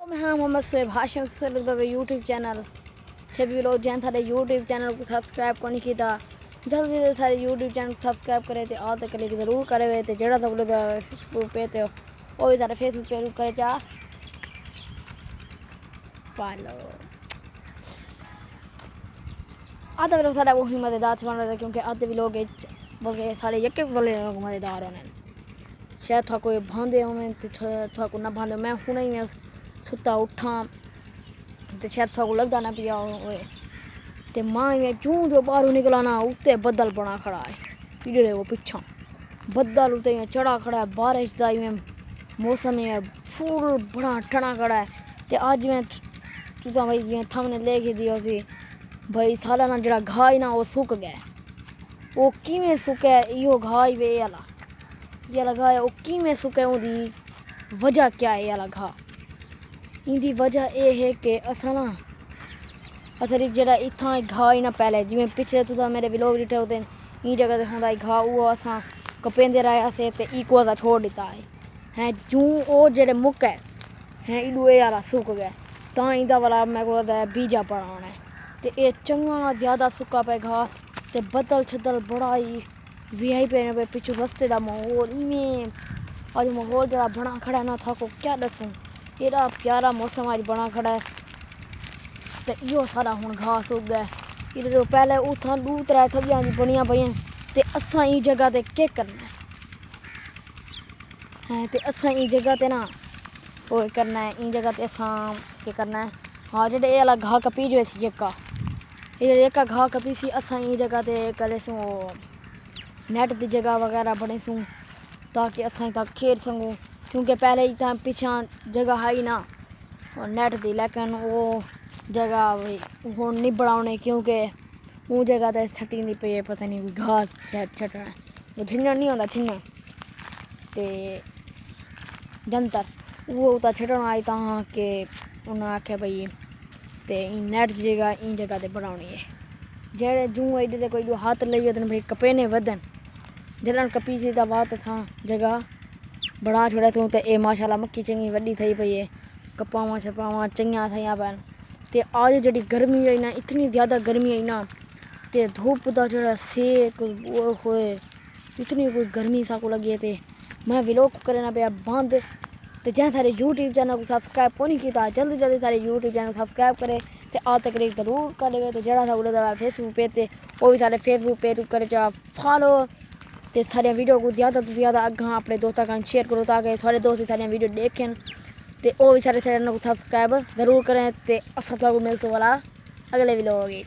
मैं हाँ Mohammad Shoaib Hashim YouTube channel छवि लोग जैन थारे यूट्यूब चैनल को सब्सक्राइब को नहीं किया जल्दी से थारे यूट्यूब चैनल को सब्सक्राइब करे थे आज तक क्लिक जरूर करे हुए थे जड़ा तक फेसबुक पे थे वो भी सारे फेसबुक पे करे जा फॉलो आधा लोग सारा वही मज़ेदार से बन रहे थे क्योंकि आधे भी लोग बोले सारे यके बोले लोग मज़ेदार होने शायद था कोई बांधे हों था को ना बांधे मैं हूँ नहीं सुता उठा तो शायद थोड़ा लगता ना पिया होए ते माँ में जूं जो बाहरों निकला ना उत्ते बदल बना खड़ा है इधर वो पीछा बदल उत्ते में चढ़ा खड़ा है बारिश का में मौसम में फूल बड़ा टना खड़ा है ते आज मैं तुझा भाई जिवें थमने लेके दियो सी भाई सारा ना जड़ा घाह ही ना वो सुक गया वो किवें सुके इहो घाह ही वे ये लगा है वो किवें सुके उदी वजह क्या है ये लगा इंदी वजह ये है कि असा ना असरी जरा इतना घाह ही ना पहले जिमें पिछले तुदा मेरे वीलॉग डिटे होते ई जगह से होंदा घाह वो असा कपेंदे रहे से ते इको असा छोड़ दिता है जूं ओ जेड़े मुक है इडू ये वाला सुक गया ता इंदा वाला मैं को बीजा पड़ाना है ते ये चंगा ज़्यादा सुका पे घाह ते बदल छदल बड़ा ही वीआई पे पिछू रस्ते का माहौल इवें आज माहौल जरा बना खड़ा ना था को क्या दसूं एड़ा प्यारा मौसम आज बना खड़ा है तो यो सारा हुण घाह सुक गया इधर पहले उथा दू त्रै थबियां बनिया पईयां ते असा ई जगह ते क्या करना है ते असा ई जगह ते ना वो करना है ई जगह ते असा क्या करना है हाँ जेडे ये वाला घाह कपी जो सी जक्का इधर एक घाह कपी सी असा ई जगह ते करे सू नेट की जगह वगैरह बने सूँ ताकि असा तक खेल सकूँ क्योंकि पहले इतना पीछा जगह है ही ना और नेट दी लेकिन वो जगह वो नहीं बनाने क्योंकि वो जगह तो छटी नहीं पे पता नहीं कोई घास छटना वो झिन्ना नहीं होता झिन्ना ते जंतर वो उतना छटना आई था कि उन्हें आख्या भाई ते नेट की जगह इन जगह ते बनानी है जेड़े जूं एडे कोई हाथ ले भाई कपेने वधन जलन कपी सी तो बात था जगह बड़ा छोड़ा तू तो ये माशाल्लाह मक्की चंगी वड्डी थी पई है कपावा छपावा चंगिया थी पैन तो आज जी गर्मी आई ना इतनी ज़्यादा गर्मी आई ना तो धूप का जो सेक होए इतनी कोई गर्मी सा को लगी थे मैं वीलॉग करना पे बंद तो जैसे सारे यूट्यूब चैनल को सब्सक्राइब को नहीं किया जल्दी जल्दी सारे यूट्यूब चैनल सब्सक्राइब करे तो आज तक जरूर करे तो जरा सा बोले फेसबुक पे थे वो भी सारे फेसबुक पे करे फॉलो तो सारे वीडियो को ज़्यादा तो ज़्यादा अगर अपने दोस्तों का शेयर करो ताकि सारे दोस्त सारे वीडियो देखें तो वो भी सारे चैनल को सब्सक्राइब जरूर करें तो असा मिलते वाला अगले वीडियो